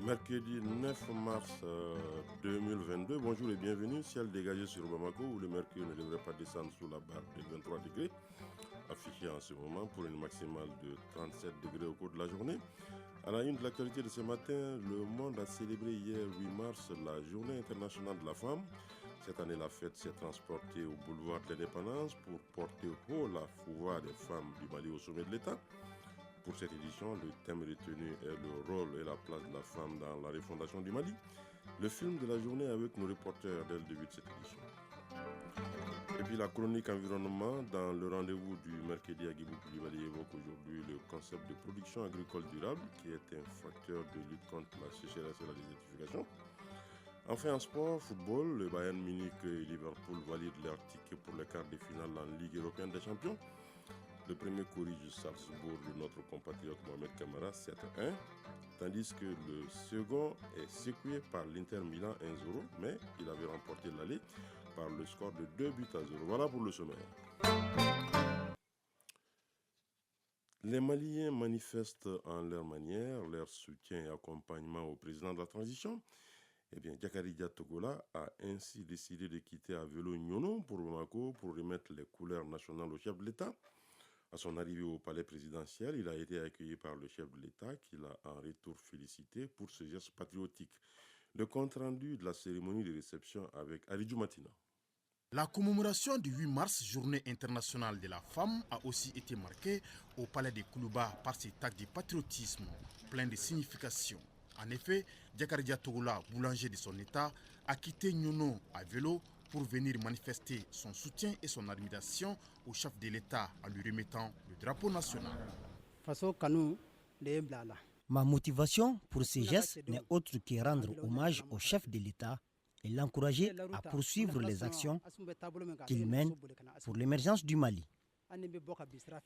Mercredi 9 mars 2022, bonjour et bienvenue. Ciel dégagé sur Bamako où le mercure ne devrait pas descendre sous la barre des 23 degrés, affiché en ce moment pour une maximale de 37 degrés au cours de la journée. À la une de l'actualité de ce matin, le monde a célébré hier 8 mars la journée internationale de la femme. Cette année, la fête s'est transportée au boulevard de l'Indépendance pour porter haut la voix des femmes du Mali au sommet de l'État. Pour cette édition, le thème retenu est le rôle et la place de la femme dans la refondation du Mali. Le film de la journée avec nos reporters dès le début de cette édition. Et puis la chronique environnement dans le rendez-vous du mercredi à Guibou Koulibaly évoque aujourd'hui le concept de production agricole durable qui est un facteur de lutte contre la sécheresse et la désertification. Enfin en sport, football, le Bayern Munich et Liverpool valident leur ticket pour les quarts de finale en Ligue européenne des champions. Le premier corrige Salzbourg de notre compatriote Mohamed Kamara 7-1, tandis que le second est secoué par l'Inter Milan 1-0, mais il avait remporté l'aller par le score de 2-0. Voilà pour le sommaire. Les Maliens manifestent en leur manière leur soutien et accompagnement au président de la transition. Eh bien, Diakari Dia Togola a ainsi décidé de quitter à vélo Nyono pour Bamako pour remettre les couleurs nationales au chef de l'État. À son arrivée au palais présidentiel, il a été accueilli par le chef de l'État qui l'a en retour félicité pour ce geste patriotique. Le compte-rendu de la cérémonie de réception avec Aridjou Matina. La commémoration du 8 mars, journée internationale de la femme, a aussi été marquée au palais de Koulouba par cet acte de patriotisme plein de signification. En effet, Diakari Dia Togola, boulanger de son État, a quitté Nyono à vélo pour venir manifester son soutien et son admiration au chef de l'État en lui remettant le drapeau national. Ma motivation pour ces gestes n'est autre que rendre hommage au chef de l'État et l'encourager à poursuivre les actions qu'il mène pour l'émergence du Mali.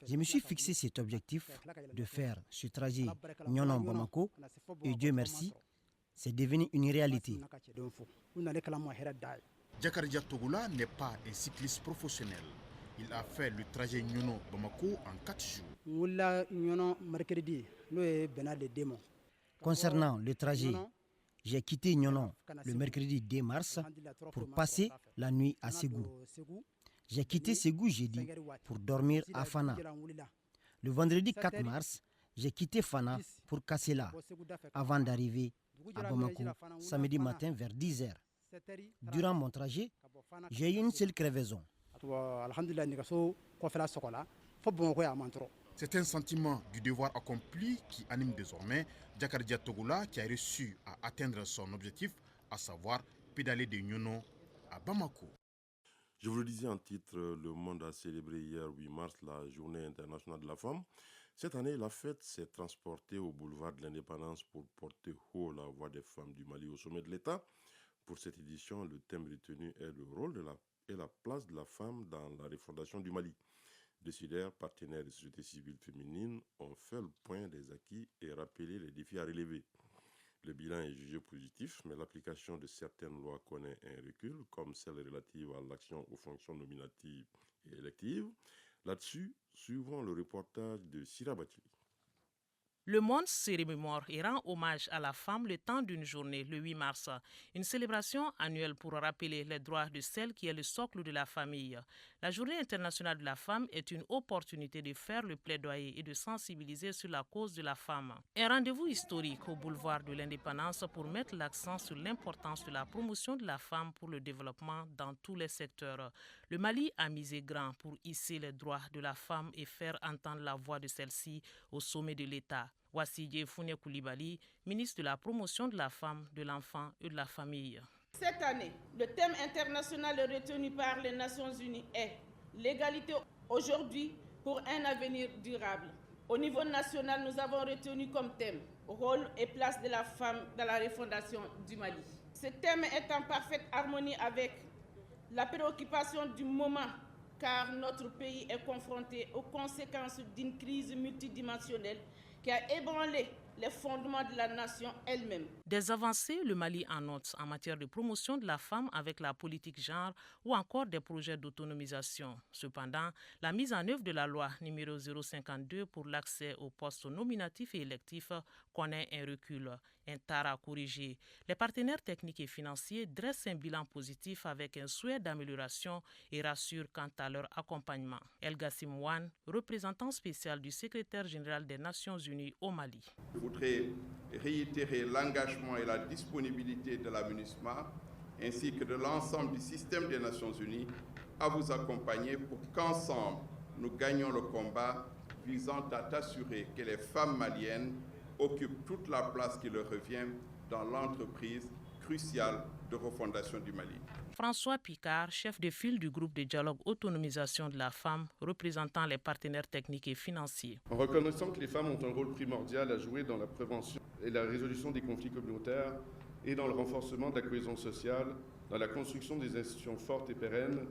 Je me suis fixé cet objectif de faire ce trajet Nyonon-Bamako et Dieu merci, c'est devenu une réalité. Diakari Dia Togola n'est pas un cycliste professionnel. Il a fait le trajet Nyono-Bamako en 4 jours. Concernant le trajet, j'ai quitté Nyonon le mercredi 2 mars pour passer la nuit à Ségou. J'ai quitté Ségou jeudi pour dormir à Fana. Le vendredi 4 mars, j'ai quitté Fana pour Kassela avant d'arriver à Bamako samedi matin vers 10h. Durant mon trajet, j'ai eu une seule crevaison. C'est un sentiment du devoir accompli qui anime désormais Diakari Dia Togola qui a réussi à atteindre son objectif, à savoir pédaler de Nyono à Bamako. Je vous le disais en titre, le monde a célébré hier 8 mars la journée internationale de la femme. Cette année, la fête s'est transportée au boulevard de l'Indépendance pour porter haut la voix des femmes du Mali au sommet de l'État. Pour cette édition, le thème retenu est le rôle et la place de la femme dans la refondation du Mali. Décideurs, partenaires de société civile féminine ont fait le point des acquis et rappelé les défis à relever. Le bilan est jugé positif, mais l'application de certaines lois connaît un recul, comme celle relative à l'action aux fonctions nominatives et électives. Là-dessus, suivons le reportage de Sira Batili. Le monde se remémore et rend hommage à la femme le temps d'une journée, le 8 mars. Une célébration annuelle pour rappeler les droits de celle qui est le socle de la famille. La Journée internationale de la femme est une opportunité de faire le plaidoyer et de sensibiliser sur la cause de la femme. Un rendez-vous historique au boulevard de l'Indépendance pour mettre l'accent sur l'importance de la promotion de la femme pour le développement dans tous les secteurs. Le Mali a misé grand pour hisser les droits de la femme et faire entendre la voix de celle-ci au sommet de l'État. Wassidje Founé Koulibaly, ministre de la promotion de la femme, de l'enfant et de la famille. Cette année, le thème international retenu par les Nations Unies est l'égalité aujourd'hui pour un avenir durable. Au niveau national, nous avons retenu comme thème rôle et place de la femme dans la refondation du Mali. Ce thème est en parfaite harmonie avec la préoccupation du moment car notre pays est confronté aux conséquences d'une crise multidimensionnelle qui a ébranlé les fondements de la nation elle-même. Des avancées, le Mali en note en matière de promotion de la femme avec la politique genre ou encore des projets d'autonomisation. Cependant, la mise en œuvre de la loi numéro 052 pour l'accès aux postes nominatifs et électifs connaît un recul, un tard à corriger. Les partenaires techniques et financiers dressent un bilan positif avec un souhait d'amélioration et rassurent quant à leur accompagnement. El Gassim Wan, représentant spécial du secrétaire général des Nations Unies au Mali. Je voudrais réitérer l'engagement et la disponibilité de la MINUSMA ainsi que de l'ensemble du système des Nations Unies à vous accompagner pour qu'ensemble nous gagnions le combat visant à assurer que les femmes maliennes occupent toute la place qui leur revient dans l'entreprise cruciale de refondation du Mali. François Picard, chef de file du groupe de dialogue autonomisation de la femme, représentant les partenaires techniques et financiers. En reconnaissant que les femmes ont un rôle primordial à jouer dans la prévention et la résolution des conflits communautaires et dans le renforcement de la cohésion sociale, dans la construction des institutions fortes et pérennes,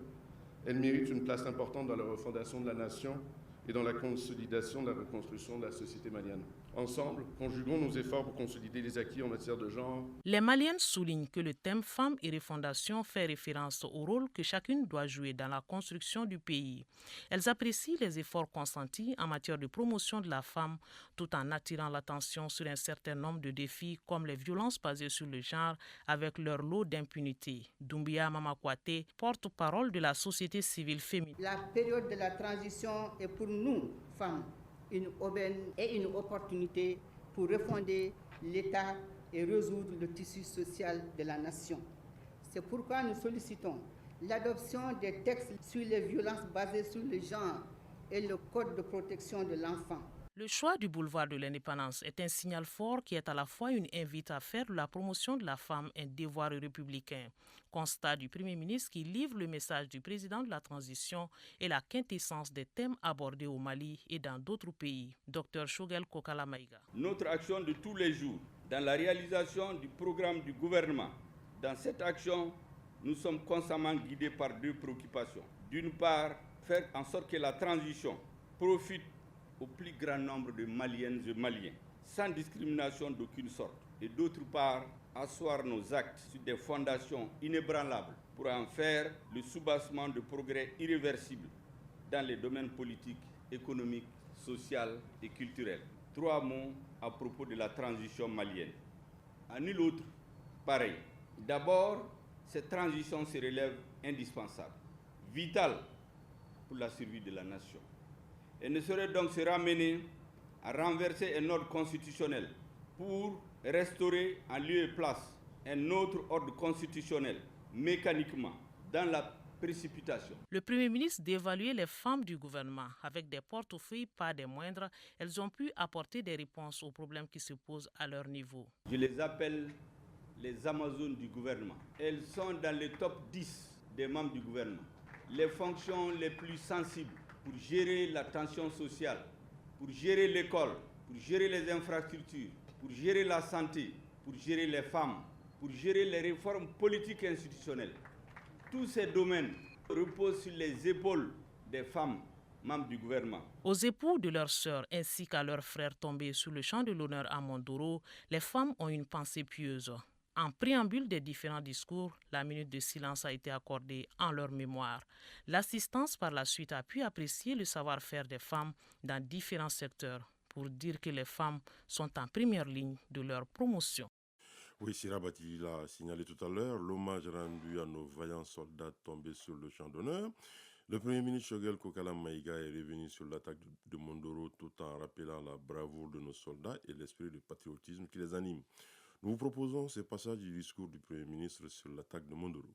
elles méritent une place importante dans la refondation de la nation et dans la consolidation de la reconstruction de la société malienne. Ensemble, conjuguons nos efforts pour consolider les acquis en matière de genre. Les Maliennes soulignent que le thème Femmes et refondation fait référence au rôle que chacune doit jouer dans la construction du pays. Elles apprécient les efforts consentis en matière de promotion de la femme, tout en attirant l'attention sur un certain nombre de défis comme les violences basées sur le genre avec leur lot d'impunité. Doumbia Mamakwate, porte-parole de la société civile féminine. La période de la transition est pour nous, femmes, une aubaine et une opportunité pour refonder l'État et résoudre le tissu social de la nation. C'est pourquoi nous sollicitons l'adoption des textes sur les violences basées sur le genre et le Code de protection de l'enfant. Le choix du boulevard de l'indépendance est un signal fort qui est à la fois une invite à faire de la promotion de la femme un devoir républicain. Constat du Premier ministre qui livre le message du président de la transition et la quintessence des thèmes abordés au Mali et dans d'autres pays. Dr Shogel Kokala Maïga. Notre action de tous les jours dans la réalisation du programme du gouvernement. Dans cette action, nous sommes constamment guidés par deux préoccupations. D'une part, faire en sorte que la transition profite au plus grand nombre de Maliennes et Maliens, sans discrimination d'aucune sorte. Et d'autre part, asseoir nos actes sur des fondations inébranlables pour en faire le soubassement de progrès irréversibles dans les domaines politiques, économiques, social et culturel. 3 mots à propos de la transition malienne. À nul autre, pareil. D'abord, cette transition se relève indispensable, vitale pour la survie de la nation. Elle ne saurait donc se ramener à renverser un ordre constitutionnel pour restaurer en lieu et place un autre ordre constitutionnel mécaniquement dans la précipitation. Le Premier ministre d'évaluer les femmes du gouvernement avec des portefeuilles pas des moindres. Elles ont pu apporter des réponses aux problèmes qui se posent à leur niveau. Je les appelle les Amazones du gouvernement. Elles sont dans le top 10 des membres du gouvernement. Les fonctions les plus sensibles pour gérer la tension sociale, pour gérer l'école, pour gérer les infrastructures, pour gérer la santé, pour gérer les femmes, pour gérer les réformes politiques et institutionnelles. Tous ces domaines reposent sur les épaules des femmes membres du gouvernement. Aux époux de leurs sœurs ainsi qu'à leurs frères tombés sous le champ de l'honneur à Mondoro, les femmes ont une pensée pieuse. En préambule des différents discours, la minute de silence a été accordée en leur mémoire. L'assistance par la suite a pu apprécier le savoir-faire des femmes dans différents secteurs pour dire que les femmes sont en première ligne de leur promotion. Oui, Sira Bati l'a signalé tout à l'heure, l'hommage rendu à nos vaillants soldats tombés sur le champ d'honneur. Le Premier ministre Shogel Kokala Maïga est revenu sur l'attaque de Mondoro tout en rappelant la bravoure de nos soldats et l'esprit de patriotisme qui les anime. Nous vous proposons ce passage du discours du Premier ministre sur l'attaque de Mondoro.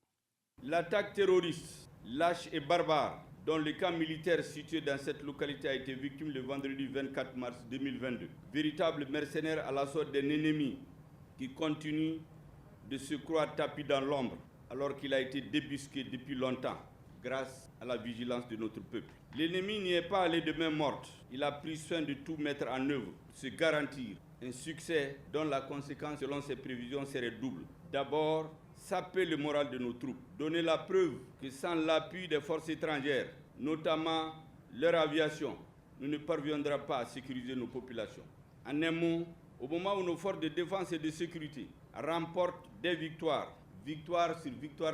L'attaque terroriste, lâche et barbare, dont le camp militaire situé dans cette localité a été victime le vendredi 24 mars 2022. Véritable mercenaire à l'assaut d'un ennemi qui continue de se croire tapis dans l'ombre alors qu'il a été débusqué depuis longtemps grâce à la vigilance de notre peuple. L'ennemi n'y est pas allé de main morte. Il a pris soin de tout mettre en œuvre pour se garantir un succès dont la conséquence selon ses prévisions serait double. D'abord, saper le moral de nos troupes, donner la preuve que sans l'appui des forces étrangères, notamment leur aviation, nous ne parviendrons pas à sécuriser nos populations. En un mot, au moment où nos forces de défense et de sécurité remportent des victoire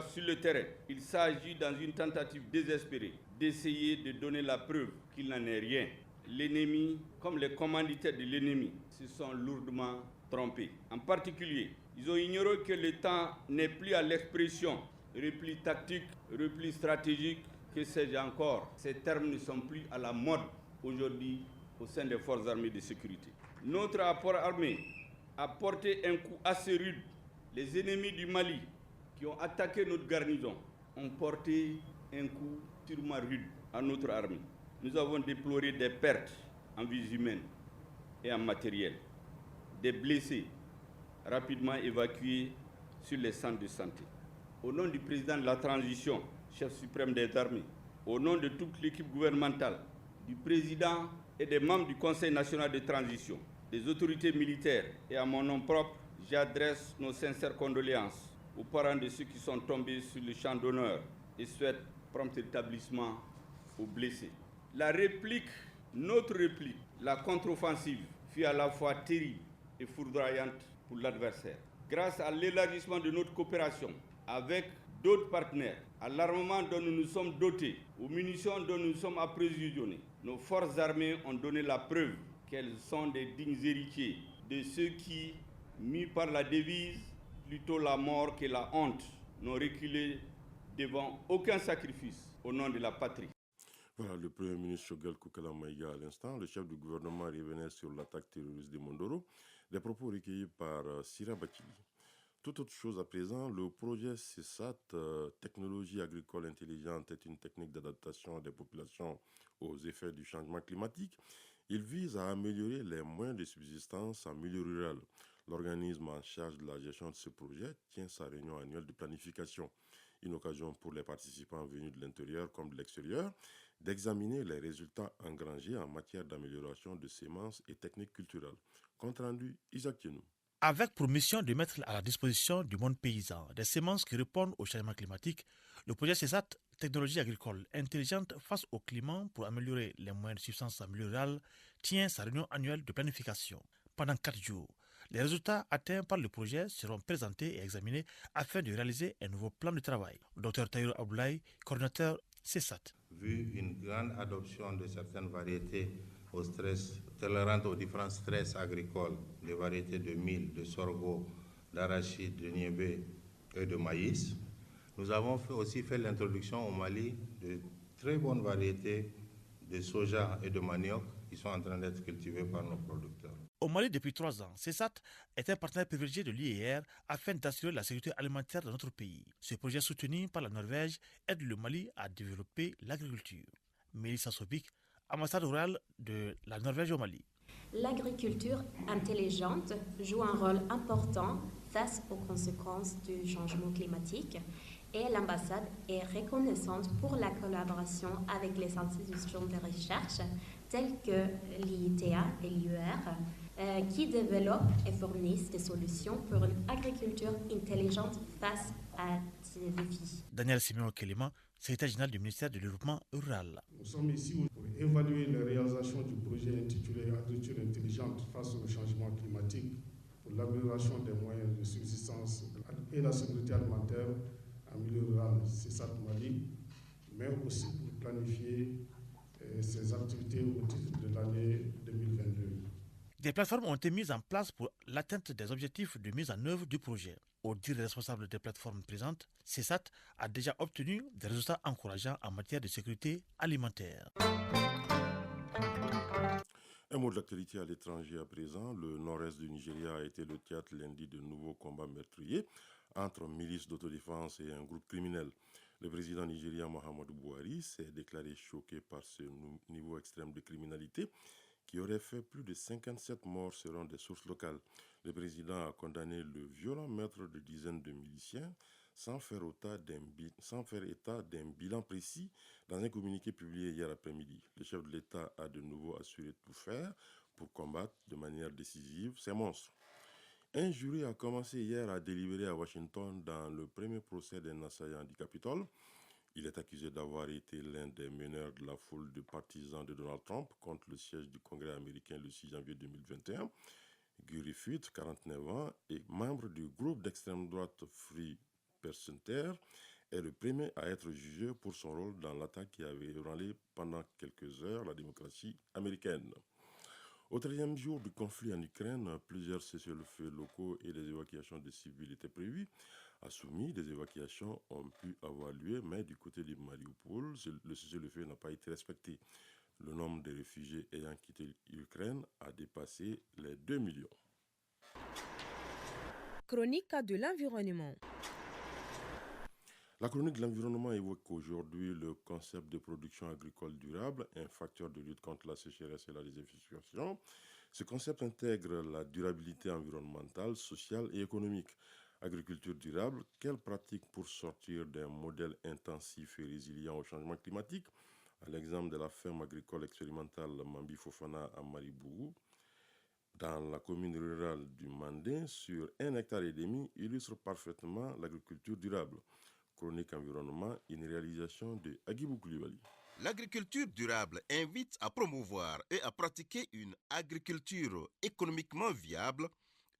sur le terrain, il s'agit, dans une tentative désespérée, d'essayer de donner la preuve qu'il n'en est rien. L'ennemi, comme les commanditaires de l'ennemi, se sont lourdement trompés. En particulier, ils ont ignoré que le temps n'est plus à l'expression repli tactique, repli stratégique, que sais-je encore. Ces termes ne sont plus à la mode aujourd'hui au sein des forces armées de sécurité. Notre apport armé a porté un coup assez rude. Les ennemis du Mali qui ont attaqué notre garnison ont porté un coup sûrement rude à notre armée. Nous avons déploré des pertes en vies humaines et en matériel, des blessés rapidement évacués sur les centres de santé. Au nom du président de la transition, chef suprême des armées, au nom de toute l'équipe gouvernementale, du président et des membres du Conseil national de transition, des autorités militaires et à mon nom propre, j'adresse nos sincères condoléances aux parents de ceux qui sont tombés sur le champ d'honneur et souhaite prompt rétablissement aux blessés. Notre réplique, la contre-offensive, fut à la fois terrible et foudroyante pour l'adversaire. Grâce à l'élargissement de notre coopération avec d'autres partenaires, à l'armement dont nous nous sommes dotés, aux munitions dont nous sommes approvisionnés, nos forces armées ont donné la preuve qu'elles sont des dignes héritiers de ceux qui, mis par la devise « plutôt la mort que la honte », n'ont reculé devant aucun sacrifice au nom de la patrie. Voilà, le Premier ministre Choguel Koukala Maïga à l'instant. Le chef du gouvernement revenait sur l'attaque terroriste de Mondoro. Des propos recueillis par Sira Bakili. Toute autre chose à présent, le projet CESAT, Technologie agricole intelligente, est une technique d'adaptation des populations aux effets du changement climatique. Il vise à améliorer les moyens de subsistance en milieu rural. L'organisme en charge de la gestion de ce projet tient sa réunion annuelle de planification. Une occasion pour les participants venus de l'intérieur comme de l'extérieur d'examiner les résultats engrangés en matière d'amélioration de semences et techniques culturelles. Compte rendu, Isaac Tienou. Avec pour mission de mettre à la disposition du monde paysan des semences qui répondent au changement climatique, le projet CESAT, Technologie agricole intelligente face au climat pour améliorer les moyens de subsistance en milieu rural, tient sa réunion annuelle de planification. Pendant 4 jours, les résultats atteints par le projet seront présentés et examinés afin de réaliser un nouveau plan de travail. Dr Taïro Aboulaye, coordinateur CESAT. Vu une grande adoption de certaines variétés au stress, tolérantes aux différents stress agricoles, des variétés de mil, de sorgho, d'arachide, de niébé et de maïs, nous avons aussi fait l'introduction au Mali de très bonnes variétés de soja et de manioc qui sont en train d'être cultivées par nos producteurs. Au Mali, depuis 3 ans, CESAT est un partenaire privilégié de l'IER afin d'assurer la sécurité alimentaire de notre pays. Ce projet soutenu par la Norvège aide le Mali à développer l'agriculture. Mélissa Sobik, ambassade rurale de la Norvège au Mali. L'agriculture intelligente joue un rôle important face aux conséquences du changement climatique et l'ambassade est reconnaissante pour la collaboration avec les institutions de recherche telles que l'IITA et l'IER qui développent et fournissent des solutions pour une agriculture intelligente face à ces défis. Daniel Simeon Kelema, secrétaire général du ministère du Développement rural. Nous sommes ici pour évaluer les réalisations du projet intitulé Agriculture intelligente face au changement climatique pour l'amélioration des moyens de subsistance et la sécurité alimentaire en milieu rural, CESAT Mali, mais aussi pour planifier ses activités au titre de l'année 2022. Des plateformes ont été mises en place pour l'atteinte des objectifs de mise en œuvre du projet. Au dire des responsables des plateformes présentes, CESAT a déjà obtenu des résultats encourageants en matière de sécurité alimentaire. Un mot de l'actualité à l'étranger à présent. Le nord-est du Nigeria a été le théâtre lundi de nouveaux combats meurtriers entre milices d'autodéfense et un groupe criminel. Le président nigérien Muhammadu Buhari s'est déclaré choqué par ce niveau extrême de criminalité qui aurait fait plus de 57 morts selon des sources locales. Le président a condamné le violent meurtre de dizaines de miliciens sans faire état d'un bilan précis dans un communiqué publié hier après-midi. Le chef de l'État a de nouveau assuré tout faire pour combattre de manière décisive ces monstres. Un jury a commencé hier à délibérer à Washington dans le premier procès d'un assaillant du Capitole. Il est accusé d'avoir été l'un des meneurs de la foule de partisans de Donald Trump contre le siège du Congrès américain le 6 janvier 2021. Gurifut, 49 ans, et membre du groupe d'extrême droite Free Percentaire, est le premier à être jugé pour son rôle dans l'attaque qui avait ébranlé pendant quelques heures la démocratie américaine. Au 13e jour du conflit en Ukraine, plusieurs cessez-le-feu locaux et des évacuations de civils étaient prévues. À Soumy, des évacuations ont pu avoir lieu, mais du côté de Mariupol, le cessez-le-feu n'a pas été respecté. Le nombre de réfugiés ayant quitté l'Ukraine a dépassé les 2 millions. Chronique de l'environnement. La chronique de l'environnement évoque aujourd'hui le concept de production agricole durable, un facteur de lutte contre la sécheresse et la désertification. Ce concept intègre la durabilité environnementale, sociale et économique. Agriculture durable, quelles pratiques pour sortir d'un modèle intensif et résilient au changement climatique? À l'exemple de la ferme agricole expérimentale Mambi Fofana à Maribourou, dans la commune rurale du Mandin, sur 1,5 hectare, illustre parfaitement l'agriculture durable. Chronique environnement, une réalisation de Agibou Koulibaly. L'agriculture durable invite à promouvoir et à pratiquer une agriculture économiquement viable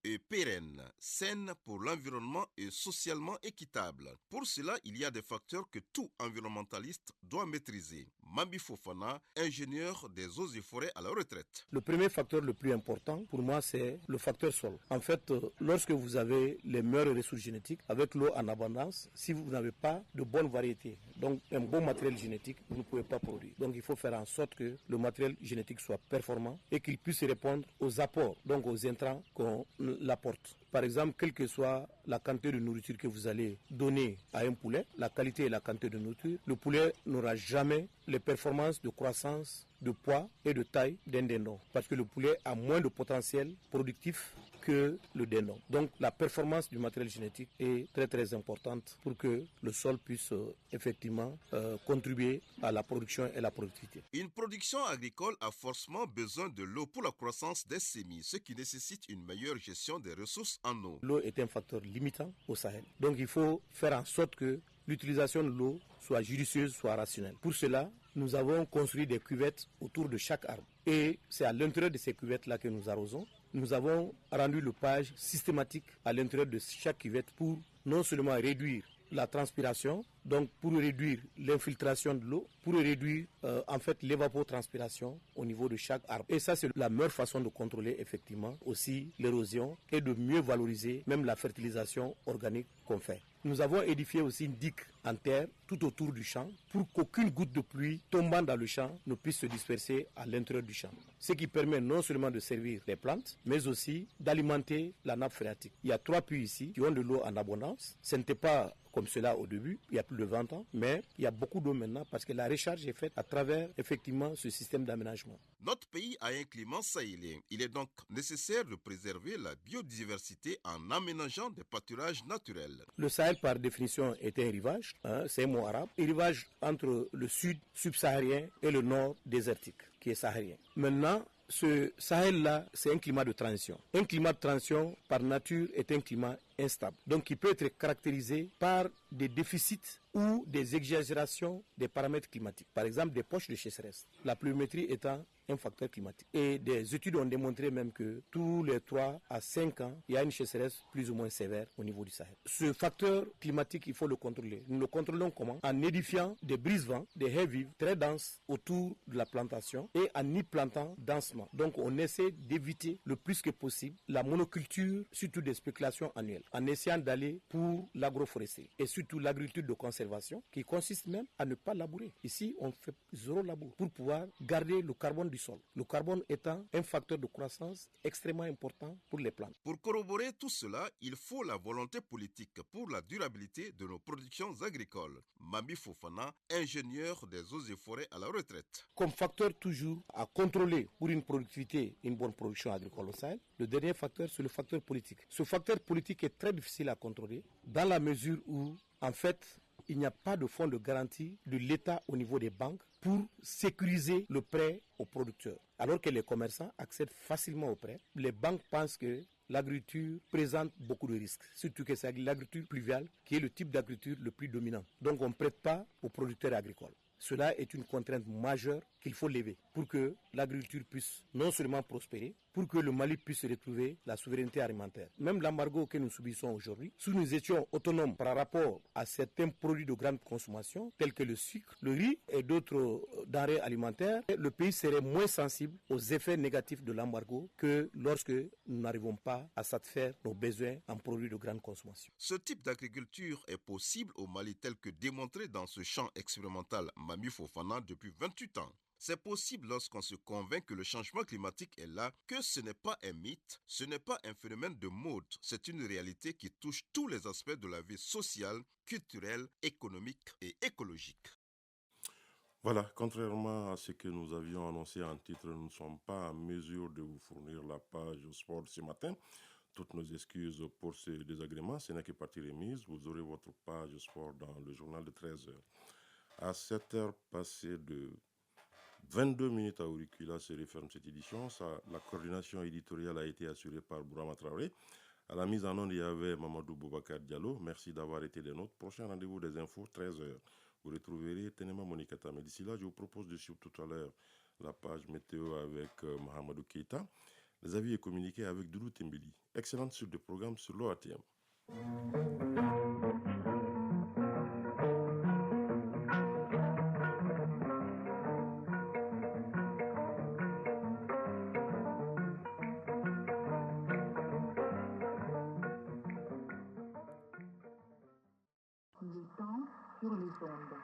et pérenne, saine pour l'environnement et socialement équitable. Pour cela, il y a des facteurs que tout environnementaliste doit maîtriser. Mambi Fofana, ingénieur des eaux et forêts à la retraite. Le premier facteur le plus important pour moi, c'est le facteur sol. En fait, lorsque vous avez les meilleures ressources génétiques, avec l'eau en abondance, si vous n'avez pas de bonne variété, donc un bon matériel génétique, vous ne pouvez pas produire. Donc il faut faire en sorte que le matériel génétique soit performant et qu'il puisse répondre aux apports, donc aux intrants qu'on l'apporte. Par exemple, quelle que soit la quantité de nourriture que vous allez donner à un poulet, la qualité et la quantité de nourriture, le poulet n'aura jamais les performances de croissance, de poids et de taille d'un dindon. Parce que le poulet a moins de potentiel productif que le dindon. Donc la performance du matériel génétique est très très importante pour que le sol puisse effectivement contribuer à la production et la productivité. Une production agricole a forcément besoin de l'eau pour la croissance des semis, ce qui nécessite une meilleure gestion des ressources en eau. L'eau est un facteur limitant au Sahel. Donc il faut faire en sorte que l'utilisation de l'eau soit judicieuse, soit rationnelle. Pour cela, nous avons construit des cuvettes autour de chaque arbre. Et c'est à l'intérieur de ces cuvettes-là que nous arrosons. Nous avons rendu le page systématique à l'intérieur de chaque cuvette pour non seulement réduire la transpiration, donc pour réduire l'infiltration de l'eau, pour réduire en fait l'évapotranspiration au niveau de chaque arbre. Et ça, c'est la meilleure façon de contrôler effectivement aussi l'érosion et de mieux valoriser même la fertilisation organique qu'on fait. Nous avons édifié aussi une digue en terre tout autour du champ pour qu'aucune goutte de pluie tombant dans le champ ne puisse se disperser à l'intérieur du champ. Ce qui permet non seulement de servir les plantes, mais aussi d'alimenter la nappe phréatique. Il y a 3 puits ici qui ont de l'eau en abondance. Ce n'était pas comme cela au début, il y a plus de 20 ans, mais il y a beaucoup d'eau maintenant parce que la recharge est faite à travers effectivement ce système d'aménagement. Notre pays a un climat sahélien. Il est donc nécessaire de préserver la biodiversité en aménageant des pâturages naturels. Le Sahel par définition est un rivage, c'est un mot arabe, un rivage entre le sud subsaharien et le nord désertique qui est saharien. Maintenant, ce Sahel-là, c'est un climat de transition. Un climat de transition, par nature, est un climat instable. Donc, il peut être caractérisé par des déficits ou des exagérations des paramètres climatiques. Par exemple, des poches de sécheresse. La pluviométrie étant un facteur climatique. Et des études ont démontré même que tous les 3 à 5 ans, il y a une sécheresse plus ou moins sévère au niveau du Sahel. Ce facteur climatique, il faut le contrôler. Nous le contrôlons comment? En édifiant des brise-vents, des haies vives très denses autour de la plantation et en y plantant densément. Donc on essaie d'éviter le plus que possible la monoculture, surtout des spéculations annuelles, en essayant d'aller pour l'agroforesterie et surtout l'agriculture de conservation qui consiste même à ne pas labourer. Ici, on fait 0 labour pour pouvoir garder le carbone du sol. Le carbone étant un facteur de croissance extrêmement important pour les plantes. Pour corroborer tout cela, il faut la volonté politique pour la durabilité de nos productions agricoles. Mambi Fofana, ingénieur des eaux et forêts à la retraite. Comme facteur toujours à contrôler pour une productivité, une bonne production agricole au Sahel, le dernier facteur, c'est le facteur politique. Ce facteur politique est très difficile à contrôler dans la mesure où, en fait, il n'y a pas de fonds de garantie de l'État au niveau des banques pour sécuriser le prêt aux producteurs. Alors que les commerçants accèdent facilement au prêt, les banques pensent que l'agriculture présente beaucoup de risques, surtout que c'est l'agriculture pluviale qui est le type d'agriculture le plus dominant. Donc on ne prête pas aux producteurs agricoles. Cela est une contrainte majeure qu'il faut lever pour que l'agriculture puisse non seulement prospérer, pour que le Mali puisse retrouver la souveraineté alimentaire. Même l'embargo que nous subissons aujourd'hui, si nous étions autonomes par rapport à certains produits de grande consommation, tels que le sucre, le riz et d'autres denrées alimentaires, le pays serait moins sensible aux effets négatifs de l'embargo que lorsque nous n'arrivons pas à satisfaire nos besoins en produits de grande consommation. Ce type d'agriculture est possible au Mali tel que démontré dans ce champ expérimental Mami Fofana depuis 28 ans. C'est possible lorsqu'on se convainc que le changement climatique est là, que ce n'est pas un mythe, ce n'est pas un phénomène de mode, c'est une réalité qui touche tous les aspects de la vie sociale, culturelle, économique et écologique. Voilà, contrairement à ce que nous avions annoncé en titre, nous ne sommes pas en mesure de vous fournir la page sport ce matin. Toutes nos excuses pour ce désagrément, ce n'est que partie remise. Vous aurez votre page sport dans le journal de 13h. À 7h passées de 22 minutes à Auricula se referme cette édition. La coordination éditoriale a été assurée par Bourama Traoré. À la mise en onde, il y avait Mamadou Boubacar Diallo. Merci d'avoir été des nôtres. Prochain rendez-vous des infos, 13h. Vous retrouverez Tenema Monikata. Mais d'ici là, je vous propose de suivre tout à l'heure la page météo avec Mohamedou Keita. Les avis et communiqués avec Doudou Tembili. Excellente suite de programme sur l'OATM. Le temps sur les ondes.